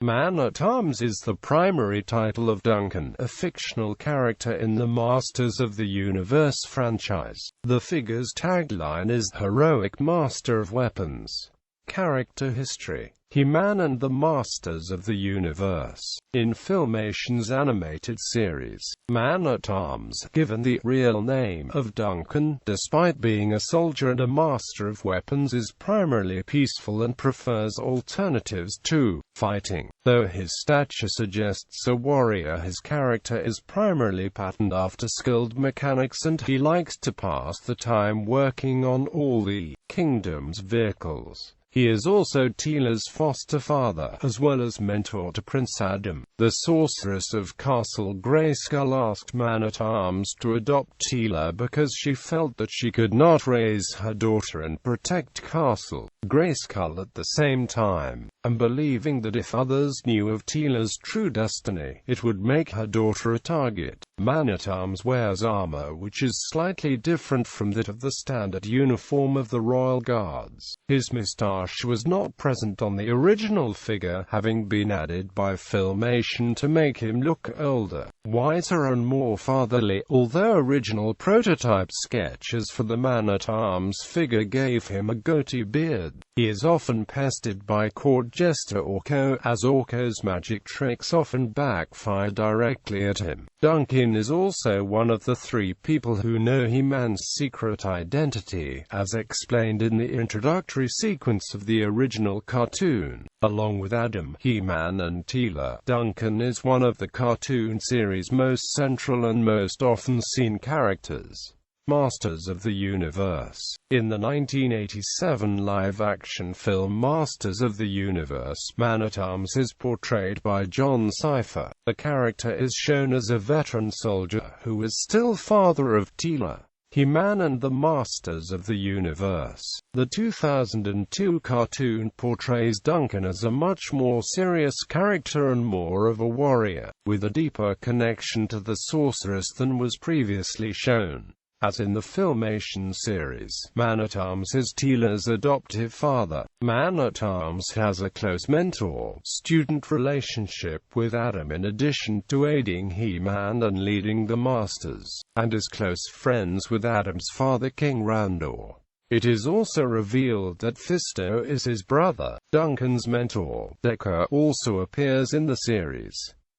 Man-at-Arms is the primary title of Duncan, a fictional character in the Masters of the Universe franchise. The figure's tagline is "Heroic Master of Weapons." Character history: He-Man and the Masters of the Universe. In Filmation's animated series, Man-at-Arms, given the real name of Duncan, despite being a soldier and a master of weapons, is primarily peaceful and prefers alternatives to fighting. Though his stature suggests a warrior, his character is primarily patterned after skilled mechanics, and he likes to pass the time working on all the kingdom's vehicles. He is also Teela's foster father, as well as mentor to Prince Adam. The sorceress of Castle Grayskull asked Man-at-Arms to adopt Teela because she felt that she could not raise her daughter and protect Castle Grayskull at the same time, and believing that if others knew of Teela's true destiny, it would make her daughter a target. Man-at-Arms wears armor which is slightly different from that of the standard uniform of the Royal Guards. His moustache was not present on the original figure, having been added by Filmation to make him look older, wiser and more fatherly, although original prototype sketches for the Man-at-Arms figure gave him a goatee beard. He is often pestered by court jester Orko, as Orko's magic tricks often backfire directly at him. Duncan is also one of the three people who know He-Man's secret identity, as explained in the introductory sequence of the original cartoon. Along with Adam, He-Man and Teela, Duncan is one of the cartoon series' most central and most often seen characters. Masters of the Universe. In the 1987 live-action film Masters of the Universe, Man-at-Arms is portrayed by John Cypher. The character is shown as a veteran soldier who is still father of Teela. He-Man and the Masters of the Universe. The 2002 cartoon portrays Duncan as a much more serious character and more of a warrior, with a deeper connection to the sorceress than was previously shown. As in the Filmation series, Man-at-Arms is Teela's adoptive father. Man-at-Arms has a close mentor-student relationship with Adam in addition to aiding He-Man and leading the Masters, and is close friends with Adam's father King Randor. It is also revealed that Fisto is his brother. Duncan's mentor, Decker, also appears in the series.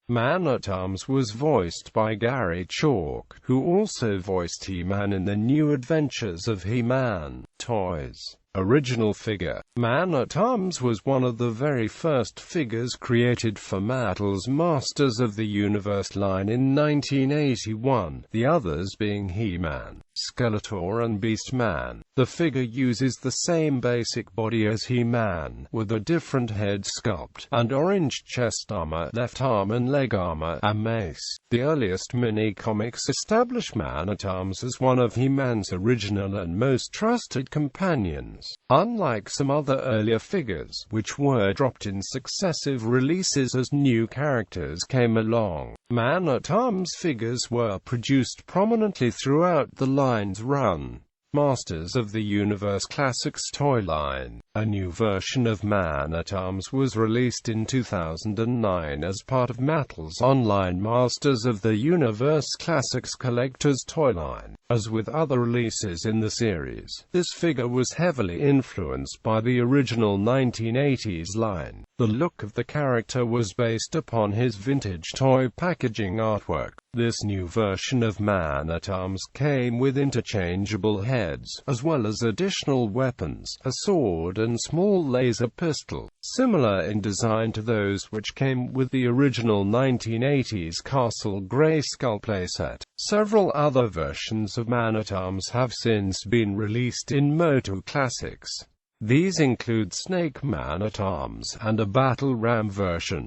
Man-at-Arms was voiced by Gary Chalk, who also voiced He-Man in the New Adventures of He-Man toys. Original figure. Man-at-Arms was one of the very first figures created for Mattel's Masters of the Universe line in 1981, the others being He-Man, Skeletor and Beastman. The figure uses the same basic body as He-Man, with a different head sculpt, and orange chest armor, left arm and leg armor, and mace. The earliest mini-comics establish Man-at-Arms as one of He-Man's original and most trusted companions. Unlike some other earlier figures, which were dropped in successive releases as new characters came along, Man-at-Arms figures were produced prominently throughout the line's run. Masters of the Universe Classics toy line. A new version of Man-at-Arms was released in 2009 as part of Mattel's online Masters of the Universe Classics Collector's toy line. As with other releases in the series, this figure was heavily influenced by the original 1980s line. The look of the character was based upon his vintage toy packaging artwork. This new version of Man-at-Arms came with interchangeable heads, as well as additional weapons, a sword and small laser pistol, similar in design to those which came with the original 1980s Castle Grayskull playset. Several other versions of Man-at-Arms have since been released in Moto Classics. These include Snake Man-at-Arms and a Battle Ram version.